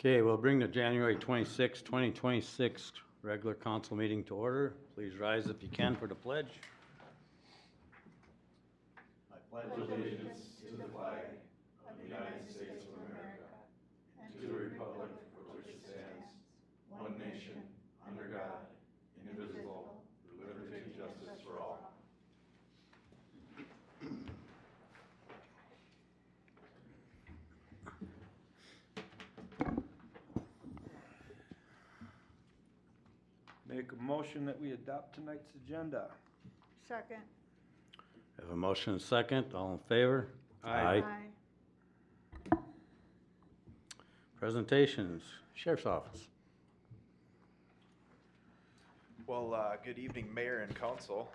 Okay, we'll bring the January 26, 2026 regular council meeting to order. Please rise if you can for the pledge. I pledge allegiance to the flag of the United States of America and to the republic for which it stands, one nation, under God, indivisible, with liberty and justice for all. Make a motion that we adopt tonight's agenda. Second. Have a motion and a second. All in favor? Aye. Presentations. Sheriff's Office. Well, good evening, Mayor and Council.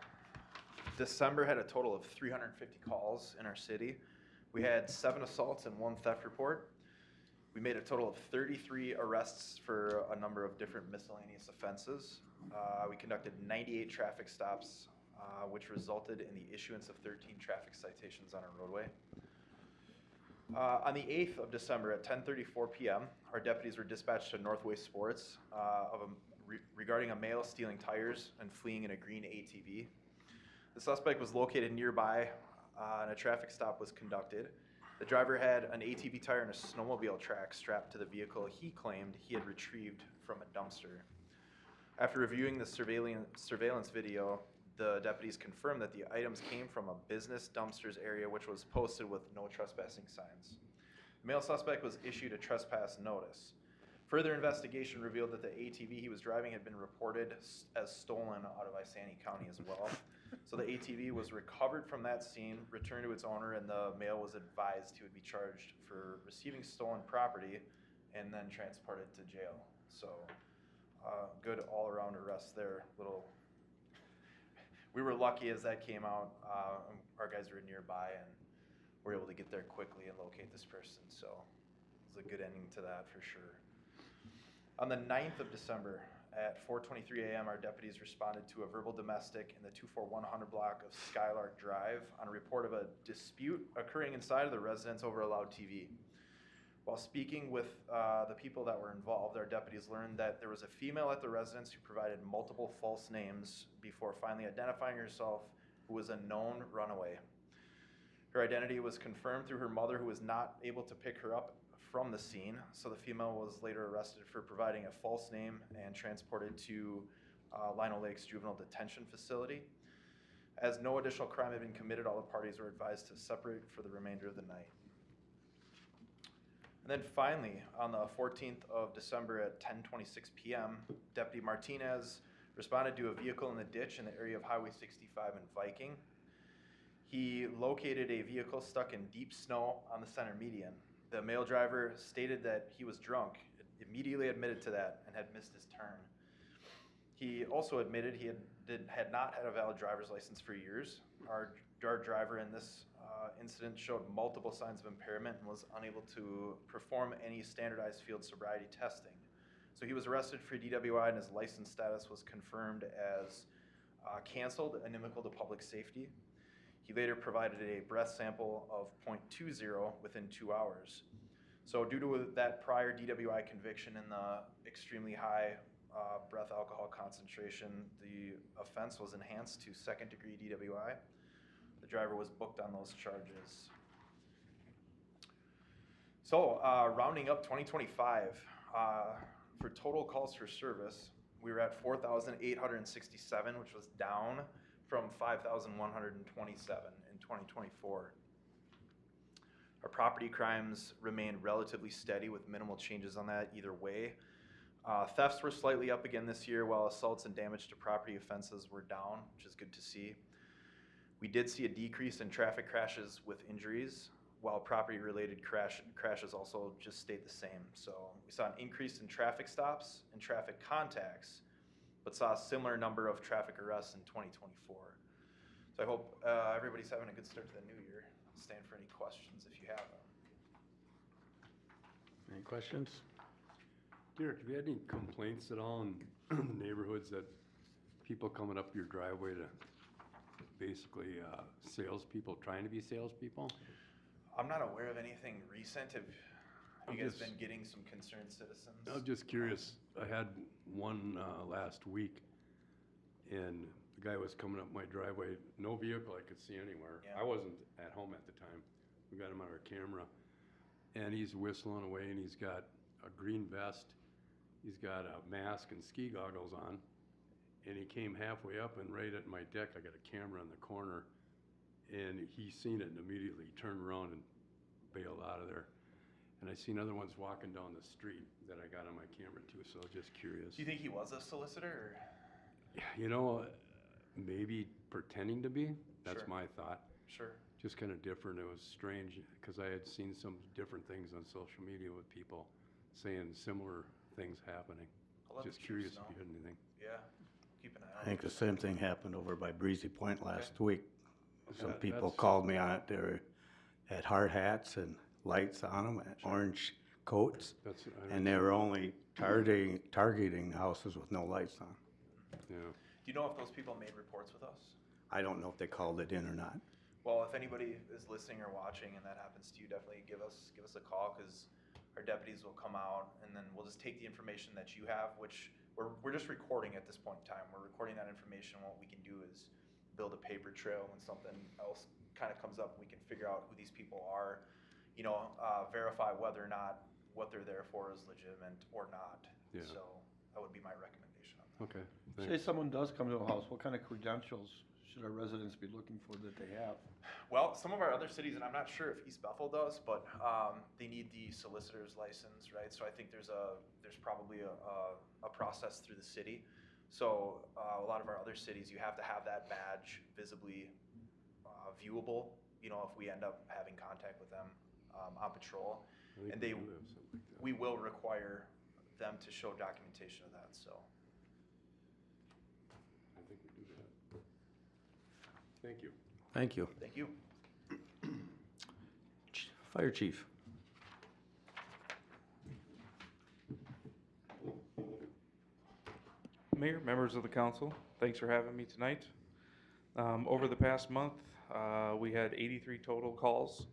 December had a total of 350 calls in our city. We had 7 assaults and 1 theft report. We made a total of 33 arrests for a number of different miscellaneous offenses. We conducted 98 traffic stops, which resulted in the issuance of 13 traffic citations on our roadway. On the 8th of December at 10:34 p.m., our deputies were dispatched to Northway Sports regarding a male stealing tires and fleeing in a green ATV. The suspect was located nearby and a traffic stop was conducted. The driver had an ATV tire and a snowmobile track strapped to the vehicle he claimed he had retrieved from a dumpster. After reviewing the surveillance video, the deputies confirmed that the items came from a business dumpsters area which was posted with no trespassing signs. The male suspect was issued a trespass notice. Further investigation revealed that the ATV he was driving had been reported as stolen out of Isani County as well. So the ATV was recovered from that scene, returned to its owner, and the male was advised he would be charged for receiving stolen property and then transported to jail. So good all-around arrest there. We were lucky as that came out. Our guys were nearby and were able to get there quickly and locate this person. So it was a good ending to that for sure. On the 9th of December at 4:23 a.m., our deputies responded to a verbal domestic in the 24100 block of Skylark Drive on a report of a dispute occurring inside of the residence over a loud TV. While speaking with the people that were involved, our deputies learned that there was a female at the residence who provided multiple false names before finally identifying herself, who was a known runaway. Her identity was confirmed through her mother, who was not able to pick her up from the scene, so the female was later arrested for providing a false name and transported to Lino Lakes Juvenile Detention Facility. As no additional crime had been committed, all the parties were advised to separate for the remainder of the night. And then finally, on the 14th of December at 10:26 p.m., Deputy Martinez responded to a vehicle in the ditch in the area of Highway 65 and Viking. He located a vehicle stuck in deep snow on the center median. The male driver stated that he was drunk, immediately admitted to that, and had missed his turn. He also admitted he had not had a valid driver's license for years. Our driver in this incident showed multiple signs of impairment and was unable to perform any standardized field sobriety testing. So he was arrested for DWI and his license status was confirmed as canceled, inimical to public safety. He later provided a breath sample of 0.20 within 2 hours. So due to that prior DWI conviction and the extremely high breath alcohol concentration, the offense was enhanced to 2nd-degree DWI. The driver was booked on those charges. So rounding up 2025, for total calls for service, we were at 4,867, which was down from 5,127 in 2024. Our property crimes remained relatively steady with minimal changes on that either way. Thefts were slightly up again this year, while assaults and damage to property offenses were down, which is good to see. We did see a decrease in traffic crashes with injuries, while property-related crashes also just stayed the same. So we saw an increase in traffic stops and traffic contacts, but saw a similar number of traffic arrests in 2024. So I hope everybody's having a good start to the new year. I'll stand for any questions if you have them. Any questions? Derek, have you had any complaints at all in the neighborhoods that people coming up your driveway to basically salespeople trying to be salespeople? I'm not aware of anything recent. Have I'm you guys just- been getting some concerned citizens? I'm just curious, I had one last week, and the guy was coming up my driveway, no vehicle I could see anywhere. Yeah. I wasn't at home at the time. We got him on our camera. And he's whistling away, and he's got a green vest, he's got a mask and ski goggles on, and he came halfway up, and right at my deck, I got a camera in the corner, and he seen it and immediately turned around and bailed out of there. And I seen other ones walking down the street that I got on my camera too, so I was just curious. Do you think he was a solicitor, or? You know, maybe pretending to be, that's Sure. my thought. Sure. Just kind of different, it was strange, because I had seen some different things on social media with people saying similar things happening. I'll let Just the curious chiefs if you know. had anything. Yeah, keep an eye I out. think the same thing happened over by Breezy Point last week. Some Okay. people That's- called me on it, they were, had hard hats and lights on them, and orange coats, That's, and they were only targeting houses with no lights on. yeah. Do you know if those people made reports with us? I don't know if they called it in or not. Well, if anybody is listening or watching and that happens to you, definitely give us a call, because our deputies will come out, and then we'll just take the information that you have, which we're just recording at this point in time. We're recording that information. What we can do is build a paper trail when something else kind of comes up. We can figure out who these people are, verify whether or not what they're there for is legitimate or not. Yeah. So that would be my recommendation on that. Okay, Say thanks. someone does come to a house, what kind of credentials should our residents be looking for that they have? Well, some of our other cities, and I'm not sure if East Bethel does, but they need the solicitor's license, right? So I think there's probably a process through the city. So a lot of our other cities, you have to have that badge visibly viewable. If we end up having contact with them on patrol, I think and we they- do have something like that. we will require them to show documentation of that. So I think we do that. Thank you. Thank you. thank you. Fire Chief. Mayor, members of the council, thanks for having me tonight. Over the past month, we had 83 total calls.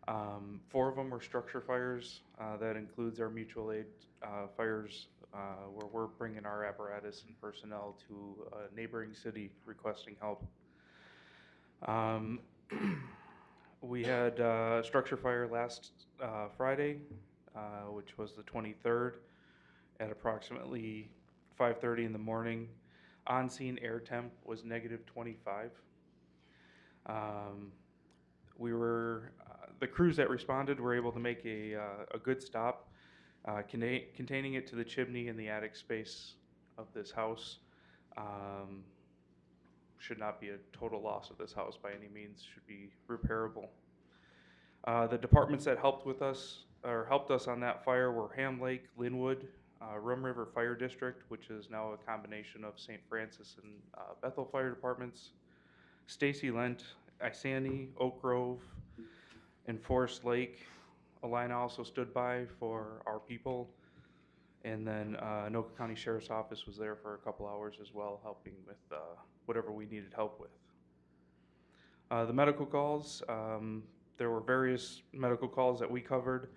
4 of them were structure fires. That includes our mutual aid fires, where we're bringing our apparatus and personnel to a neighboring city requesting help. We had a structure fire last Friday, which was the 23rd, at approximately 5:30 in the morning. On-scene air temp was -25. The crews that responded were able to make a good stop, containing it to the chimney in the attic space of this house. Should not be a total loss of this house by any means, should be repairable. The departments that helped us on that fire were Ham Lake, Linwood, Rum River Fire District, which is now a combination of St. Francis and Bethel Fire Departments, Stacy Lent, Isani, Oak Grove, and Forest Lake. Alina also stood by for our people. And then Anoka County Sheriff's Office was there for a couple hours as well, helping with whatever we needed help with. The medical calls, there were various medical calls that we covered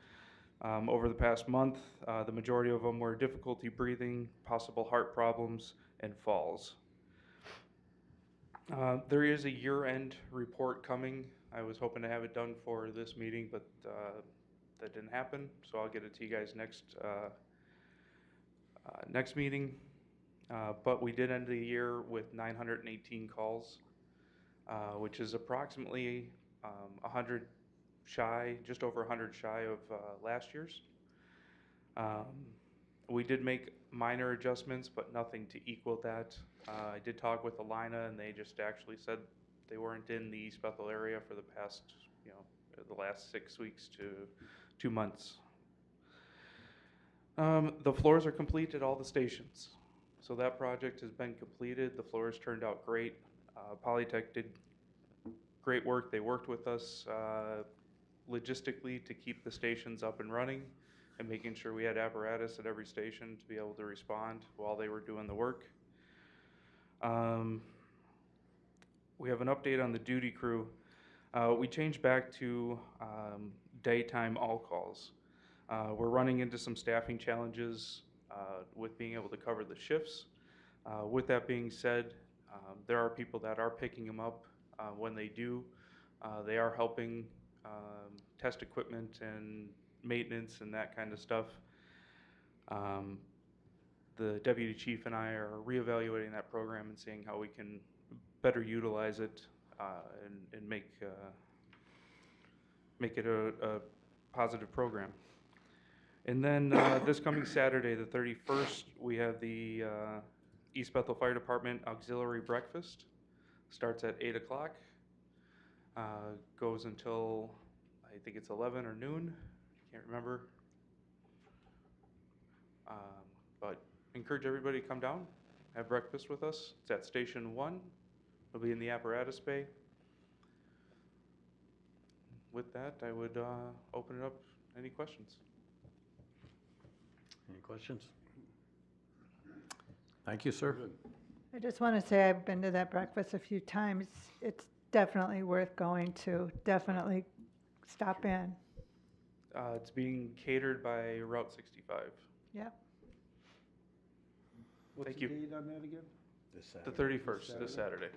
over the past month. The majority of them were difficulty breathing, possible heart problems, and falls. There is a year-end report coming. I was hoping to have it done for this meeting, but that didn't happen, so I'll get it to you guys next meeting. But we did end the year with 918 calls, which is approximately 100 shy, just over 100 shy of last year's. We did make minor adjustments, but nothing to equal that. I did talk with Alina, and they just actually said they weren't in the East Bethel area for the past, the last 6 weeks to 2 months. The floors are complete at all the stations. So that project has been completed. The floors turned out great. Polytech did great work. They worked with us logistically to keep the stations up and running and making sure we had apparatus at every station to be able to respond while they were doing the work. We have an update on the duty crew. We changed back to daytime all calls. We're running into some staffing challenges with being able to cover the shifts. With that being said, there are people that are picking them up when they do. They are helping test equipment and maintenance and that kind of stuff. The deputy chief and I are reevaluating that program and seeing how we can better utilize it and make it a positive program. And then this coming Saturday, the 31st, we have the East Bethel Fire Department Auxiliary Breakfast. Starts at 8 o'clock. Goes until, I think it's 11 or noon. Can't remember. But encourage everybody to come down, have breakfast with us. It's at Station 1. It'll be in the apparatus bay. With that, I would open it up. Any questions? Any questions? Thank you, sir. Good. I just want to say I've been to that breakfast a few times. It's definitely worth going to. Definitely stop in. It's being catered by Route 65. Yep. What's Thank the you. date on that again? This The Saturday. 31st, this Saturday.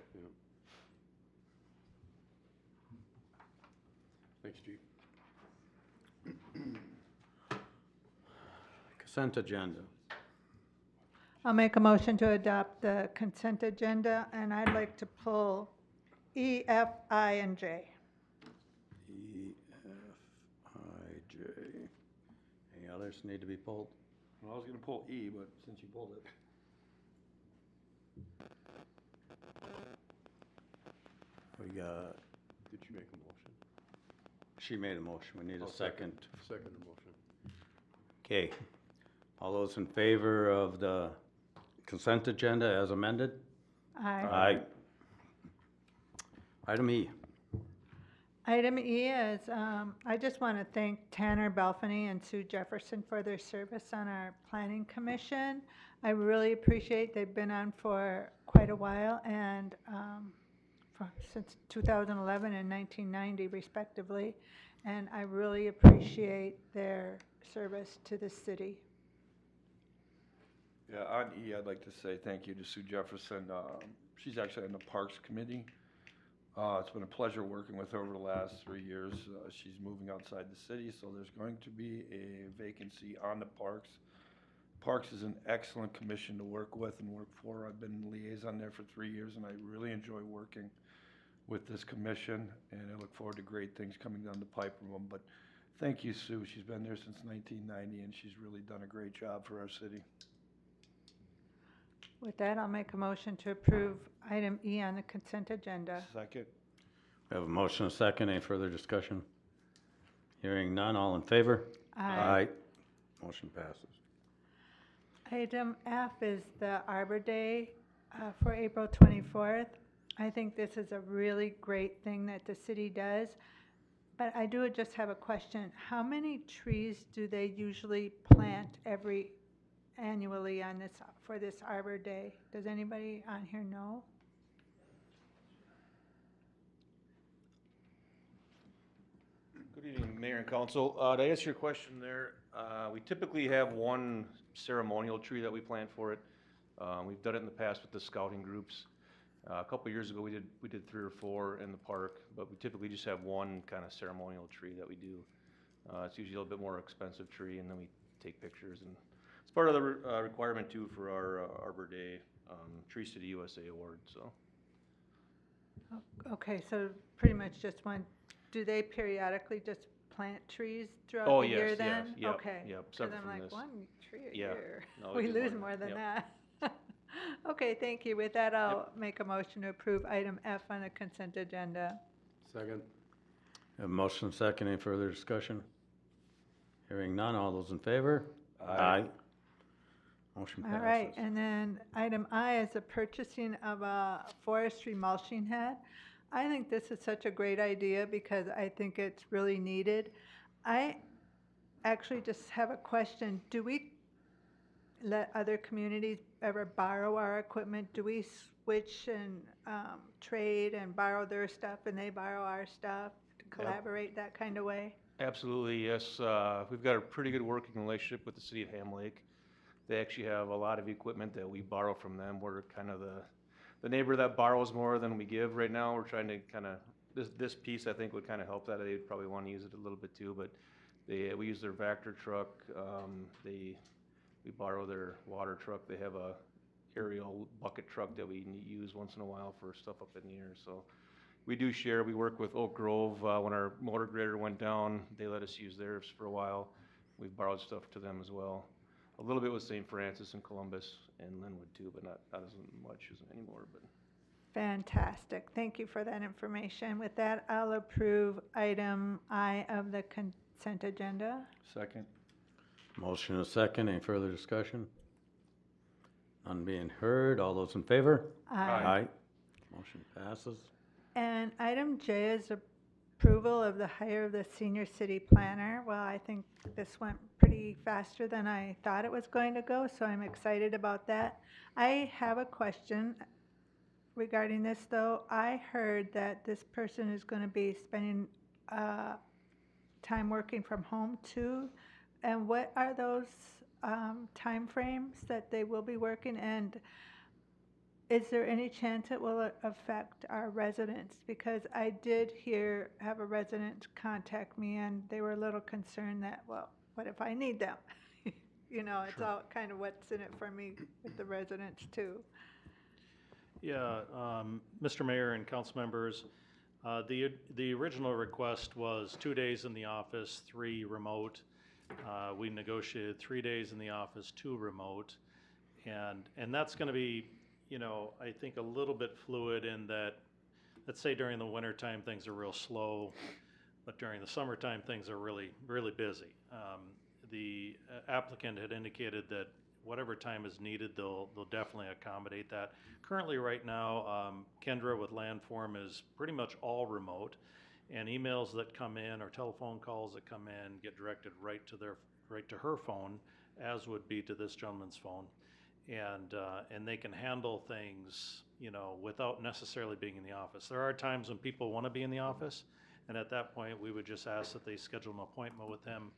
Thanks, Chief. Consent agenda. I'll make a motion to adopt the consent agenda, and I'd like to pull E, F, I, and J. E, F, I, J. Any others need to be pulled? Well, I was gonna pull E, but since you pulled it. We got, Did you make a motion? she made a motion. We need a I'll second. Second the motion. Okay. All those in favor of the consent agenda as amended? Aye. Aye. Item E. Item E is, I just want to thank Tanner Belfany and Sue Jefferson for their service on our planning commission. I really appreciate, they've been on for quite a while, and since 2011 and 1990 respectively, and I really appreciate their service to the city. Yeah, on E, I'd like to say thank you to Sue Jefferson. She's actually on the Parks Committee. It's been a pleasure working with her over the last 3 years. She's moving outside the city, so there's going to be a vacancy on the Parks. Parks is an excellent commission to work with and work for. I've been liaison there for 3 years, and I really enjoy working with this commission, and I look forward to great things coming down the pipe from them. But thank you, Sue. She's been there since 1990, and she's really done a great job for our city. With that, I'll make a motion to approve item E on the consent agenda. Second. We have a motion, a second. Any further discussion? Hearing none. All in favor? Motion passes. Item F is the Arbor Day for April 24th. I think this is a really great thing that the city does, but I do just have a question. How many trees do they usually plant annually on this, for this Arbor Day? Does anybody on here know? Good evening, Mayor and Council. To answer your question there, we typically have one ceremonial tree that we plant for it. We've done it in the past with the scouting groups. A couple years ago, we did 3 or 4 in the park, but we typically just have one kind of ceremonial tree that we do. It's usually a little bit more expensive tree, and then we take pictures. And it's part of the requirement too for our Arbor Day Trees to the USA award. So. Okay, so pretty much just one. Do they periodically just plant trees throughout Oh, the year yes, then? yes, yep, Okay. yep, Because separate I'm from like, this. one tree a Yeah, year. no, We we do lose more, more than yep. that. Okay, thank you. With that, I'll make a motion to approve item F on the consent agenda. Second. We have a motion, a second. Any further discussion? Hearing none. All those in favor? Aye. Motion All passes. right, and then item I is the purchasing of a forestry mulching head. I think this is such a great idea because I think it's really needed. I actually just have a question. Do we let other communities ever borrow our equipment? Do we switch and trade and borrow their stuff and they borrow our stuff? collaborate that kind of way? Absolutely, yes. We've got a pretty good working relationship with the city of Ham Lake. They actually have a lot of equipment that we borrow from them. We're kind of the neighbor that borrows more than we give right now. We're trying to kind of, this piece I think would kind of help that. They'd probably want to use it a little bit too, but we use their Vector truck. We borrow their water truck. They have a aerial bucket truck that we use once in a while for stuff up in the air. So we do share. We work with Oak Grove. When our motor grader went down, they let us use theirs for a while. We've borrowed stuff to them as well. A little bit with St. Francis and Columbus and Linwood too, but not as much as anymore. But Fantastic. Thank you for that information. With that, I'll approve item I of the consent agenda. Second. Motion and a second. Any further discussion? None being heard. All those in favor? Aye. Motion passes. And item J is approval of the hire of the senior city planner. Well, I think this went pretty faster than I thought it was going to go, so I'm excited about that. I have a question regarding this, though. I heard that this person is going to be spending time working from home too. And what are those time frames that they will be working? And is there any chance it will affect our residents? Because I did have a resident contact me, and they were a little concerned that, well, what if I need them? You know, it's all kind of what's in it for me with the residents too. Yeah, Mr. Mayor and council members, the original request was 2 days in the office, 3 remote. We negotiated 3 days in the office, 2 remote, and that's going to be, you know, I think a little bit fluid in that, let's say during the winter time things are real slow, but during the summertime things are really, really busy. The applicant had indicated that whatever time is needed, they'll definitely accommodate that. Currently, right now, Kendra with Landform is pretty much all remote, and emails that come in or telephone calls that come in get directed right to her phone, as would be to this gentleman's phone, and they can handle things, you know, without necessarily being in the office. There are times when people want to be in the office, and at that point, we would just ask that they schedule an appointment with him.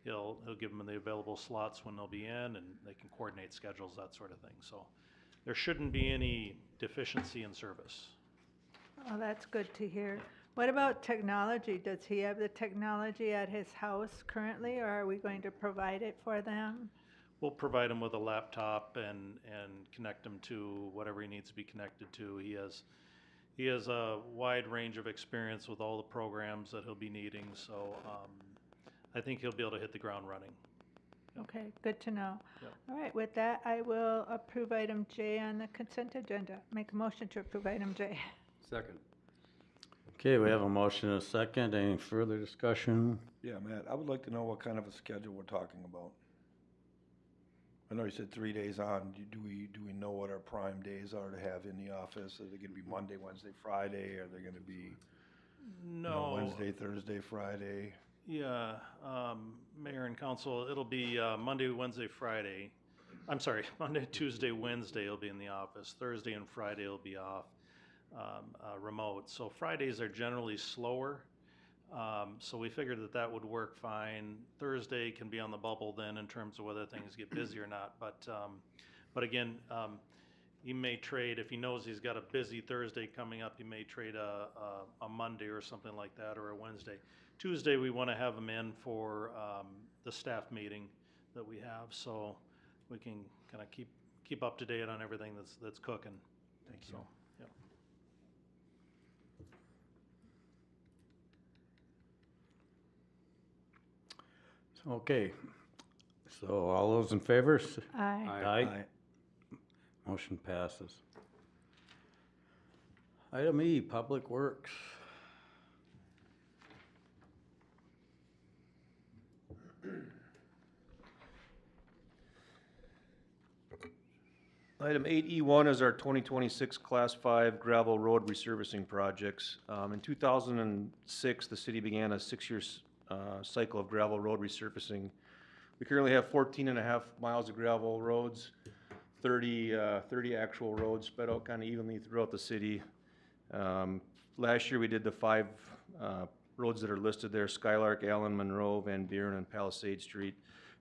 He'll give them the available slots when they'll be in, and they can coordinate schedules, that sort of thing. So there shouldn't be any deficiency in service. Oh, that's good to hear. What about technology? Does he have the technology at his house currently, or are we going to provide it for them? We'll provide him with a laptop and connect him to whatever he needs to be connected to. He has a wide range of experience with all the programs that he'll be needing, so I think he'll be able to hit the ground running. Okay, good to know. Yep. All right, with that, I will approve item J on the consent agenda. Make a motion to approve item J. Second. Okay, we have a motion and a second. Any further discussion? Yeah, Matt, I would like to know what kind of a schedule we're talking about. I know you said 3 days on. Do we know what our prime days are to have in the office? Are they going to be Monday, Wednesday, Friday? Are they going to be No. Wednesday, Thursday, Friday? Yeah, Mayor and Council, it'll be Monday, Wednesday, Friday. I'm sorry, Monday, Tuesday, Wednesday will be in the office. Thursday and Friday will be off, remote. So Fridays are generally slower. So we figured that would work fine. Thursday can be on the bubble then in terms of whether things get busy or not. But again, he may trade, if he knows he's got a busy Thursday coming up, he may trade a Monday or something like that, or a Wednesday. Tuesday, we want to have him in for the staff meeting that we have, so we can kind of keep up to date on everything that's cooking. Thank you. So, yep. Okay, so all those in favor? Aye. Aye. Motion passes. Item E, Public Works. Item 8E1 is our 2026 Class 5 gravel road resurfacing projects. In 2006, the city began a 6-year cycle of gravel road resurfacing. We currently have 14.5 miles of gravel roads, 30 actual roads spread out kind of evenly throughout the city. Last year we did the 5 roads that are listed there, Skylark, Allen, Monroe, Van Buren, and Palisade Street.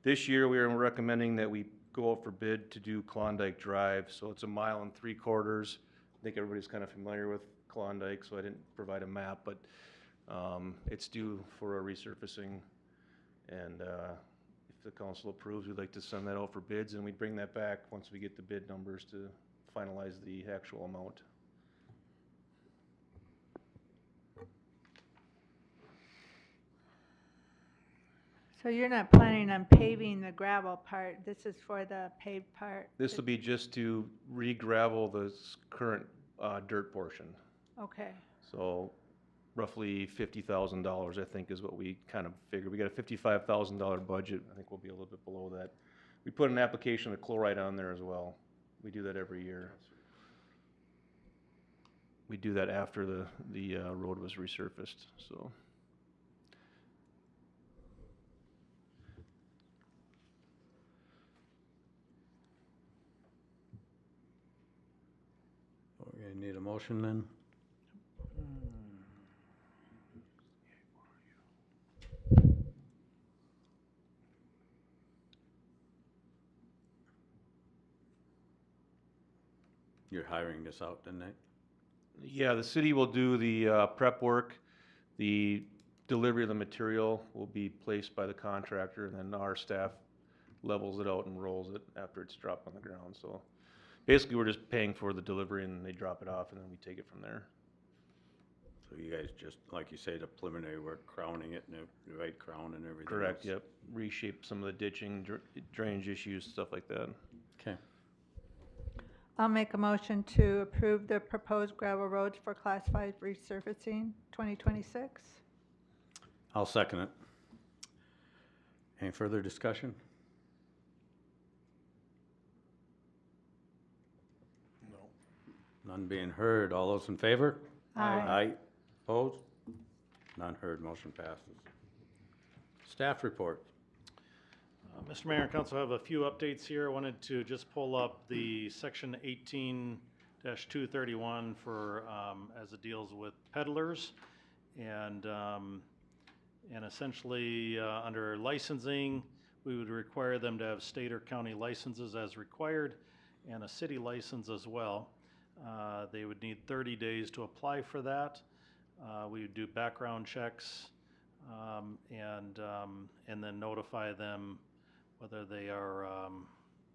This year, we are recommending that we go out for bid to do Klondike Drive, so it's 1 3/4 miles. I think everybody's kind of familiar with Klondike, so I didn't provide a map, but it's due for a resurfacing, and if the council approves, we'd like to send that out for bids, and we'd bring that back once we get the bid numbers to finalize the actual amount. So you're not planning on paving the gravel part, this is for the paved part? This will be just to re-gravel the current dirt portion. Okay, So roughly $50,000, I think, is what we kind of figured. We got a $55,000 budget. I think we'll be a little bit below that. We put an application of chloride on there as well. We do that every year. We do that after the road was resurfaced, so. We're gonna need a motion then? You're hiring this out, didn't they? Yeah, the city will do the prep work. The delivery of the material will be placed by the contractor, and then our staff levels it out and rolls it after it's dropped on the ground. So basically, we're just paying for the delivery, and they drop it off, and then we take it from there. So you guys just, like you say, the preliminary work, crowning it, and the right crown and everything Correct, else? yep. Reshape some of the ditching, drainage issues, stuff like that. Okay. I'll make a motion to approve the proposed gravel roads for Class 5 resurfacing 2026. I'll second it. Any further discussion? No. None being heard. All those in favor? Aye. Opposed? None heard. Motion passes. Staff report. Mr. Mayor and Council, I have a few updates here. I wanted to just pull up the section 18-231 for, as it deals with peddlers. And essentially, under licensing, we would require them to have state or county licenses as required, and a city license as well. They would need 30 days to apply for that. We would do background checks, and then notify them whether they are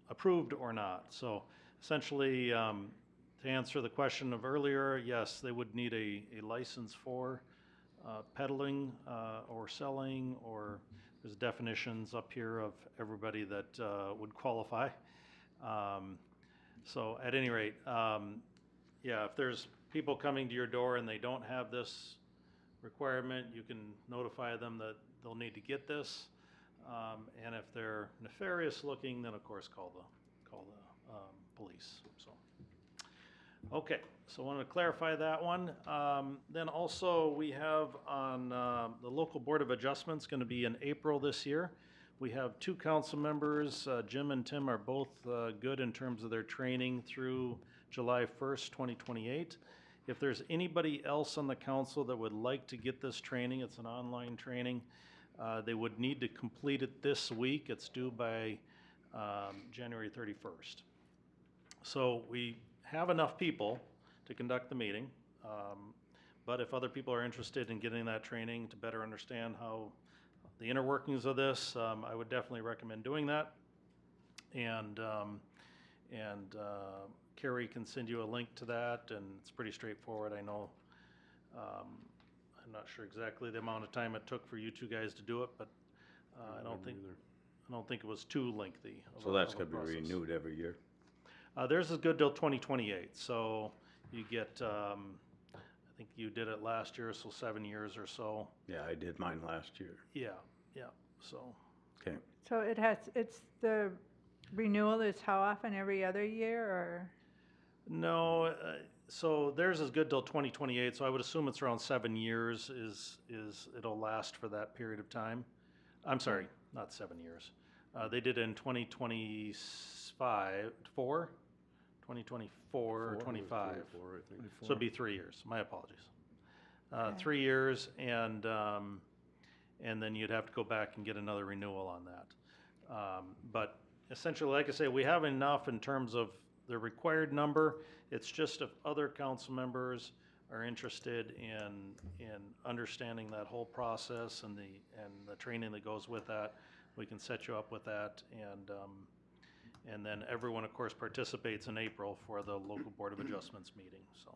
approved or not. So essentially, to answer the question of earlier, yes, they would need a license for peddling or selling, or there's definitions up here of everybody that would qualify. So at any rate, yeah, if there's people coming to your door and they don't have this requirement, you can notify them that they'll need to get this. And if they're nefarious looking, then of course call the police. So, okay, so I wanted to clarify that one. Then also we have on the local board of adjustments going to be in April this year. We have 2 council members. Jim and Tim are both good in terms of their training through July 1st, 2028. If there's anybody else on the council that would like to get this training, it's an online training. They would need to complete it this week. It's due by January 31st. So we have enough people to conduct the meeting, but if other people are interested in getting that training to better understand how the inner workings of this, I would definitely recommend doing that. And Carrie can send you a link to that, and it's pretty straightforward. I know. I'm not sure exactly the amount of time it took for you 2 guys to do it, but I don't think it was too lengthy. So that's gonna be renewed every year? Theirs is good till 2028, so you get, I think you did it last year, so 7 years or so. Yeah, I did mine last year. Yeah, so. Okay. So it's the renewal is how often, every other year, or? No, so theirs is good till 2028, so I would assume it's around 7 years is it'll last for that period of time. I'm sorry, not 7 years. They did it in 2025, 2024 or 25. So it'd be 3 years, my apologies. Okay. 3 years, and then you'd have to go back and get another renewal on that. But essentially, like I say, we have enough in terms of the required number. It's just if other council members are interested in understanding that whole process and the training that goes with that, we can set you up with that. And then everyone, of course, participates in April for the local Board of Adjustments meeting, so.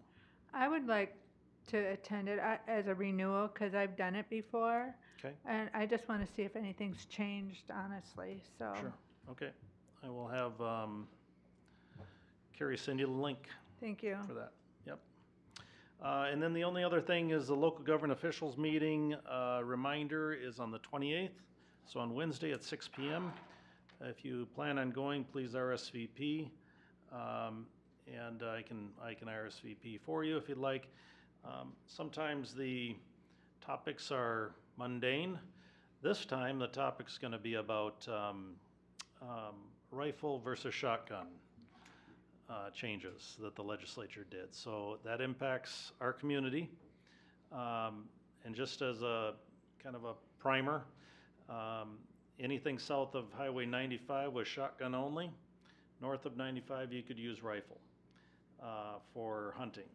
I would like to attend it as a renewal, because I've done it before. Okay. And I just want to see if anything's changed, honestly, so. Sure, okay. I will have Carrie send you the link Thank you. for that, yep. And then the only other thing is the local government officials meeting, reminder is on the 28th, so on Wednesday at 6 p.m. If you plan on going, please RSVP, and I can RSVP for you if you'd like. Sometimes the topics are mundane. This time the topic's going to be about rifle versus shotgun changes that the legislature did. So that impacts our community. And just as a kind of a primer, anything south of Highway 95 was shotgun only. North of 95 you could use rifle for hunting.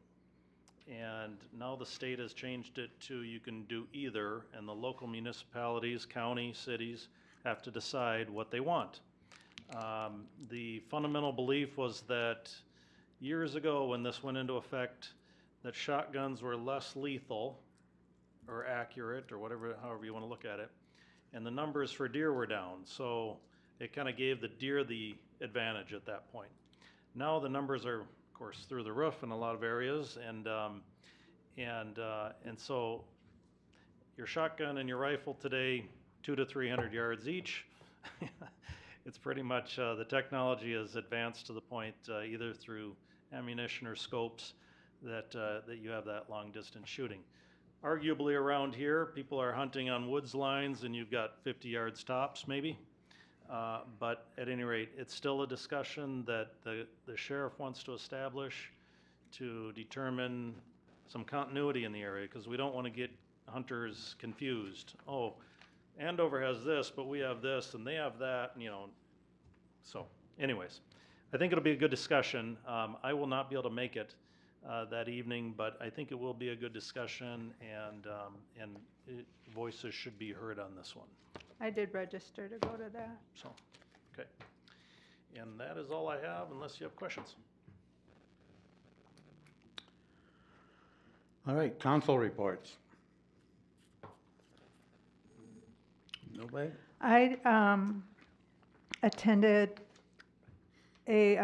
And now the state has changed it to you can do either, and the local municipalities, county, cities have to decide what they want. The fundamental belief was that years ago when this went into effect, that shotguns were less lethal or accurate or whatever, however you want to look at it, and the numbers for deer were down. So it kind of gave the deer the advantage at that point. Now the numbers are, of course, through the roof in a lot of areas, and so your shotgun and your rifle today, 200 to 300 yards each. It's pretty much the technology has advanced to the point, either through ammunition or scopes, that you have that long distance shooting. Arguably around here, people are hunting on woods lines, and you've got 50 yards tops, maybe. But at any rate, it's still a discussion that the sheriff wants to establish to determine some continuity in the area, because we don't want to get hunters confused. Oh, Andover has this, but we have this, and they have that, and, you know. So anyways, I think it'll be a good discussion. I will not be able to make it that evening, but I think it will be a good discussion, and voices should be heard on this one. I did register to go to that. So, okay. And that is all I have, unless you have questions. All right, council reports. Nobody? I attended a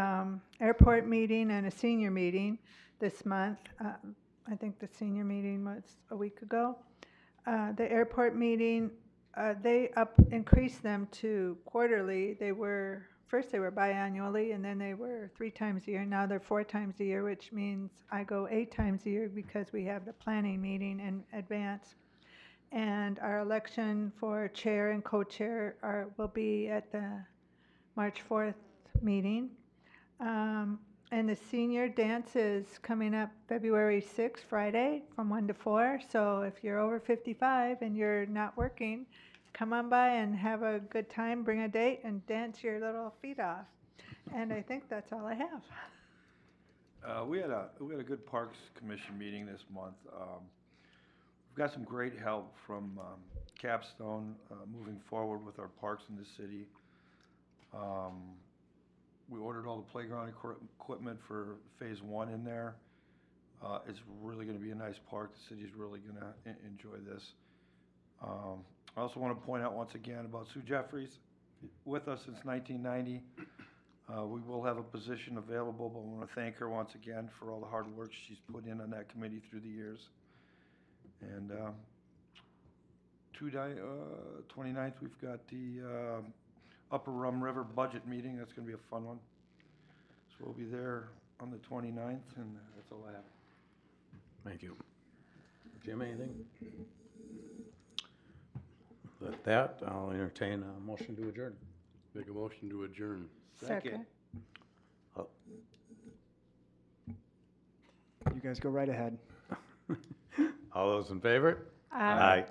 airport meeting and a senior meeting this month. I think the senior meeting was a week ago. The airport meeting, they increased them to quarterly. First they were biannually, and then they were 3 times a year. Now they're 4 times a year, which means I go 8 times a year because we have the planning meeting in advance. And our election for chair and co-chair will be at the March 4th meeting. And the senior dance is coming up February 6th, Friday, from 1 to 4. So if you're over 55 and you're not working, come on by and have a good time, bring a date, and dance your little feet off. And I think that's all I have. We had a good Parks Commission meeting this month. We've got some great help from Capstone moving forward with our parks in the city. We ordered all the playground equipment for phase 1 in there. It's really going to be a nice park. The city's really going to enjoy this. I also want to point out once again about Sue Jeffries, with us since 1990. We will have a position available, but I want to thank her once again for all the hard work she's put in on that committee through the years. And 29th, we've got the Upper Rum River budget meeting. That's going to be a fun one. So we'll be there on the 29th, and that's all I have. Thank you. Jim, anything? With that, I'll entertain a motion to adjourn. Make a motion to adjourn. Second. You guys go right ahead. All those in favor? Aye.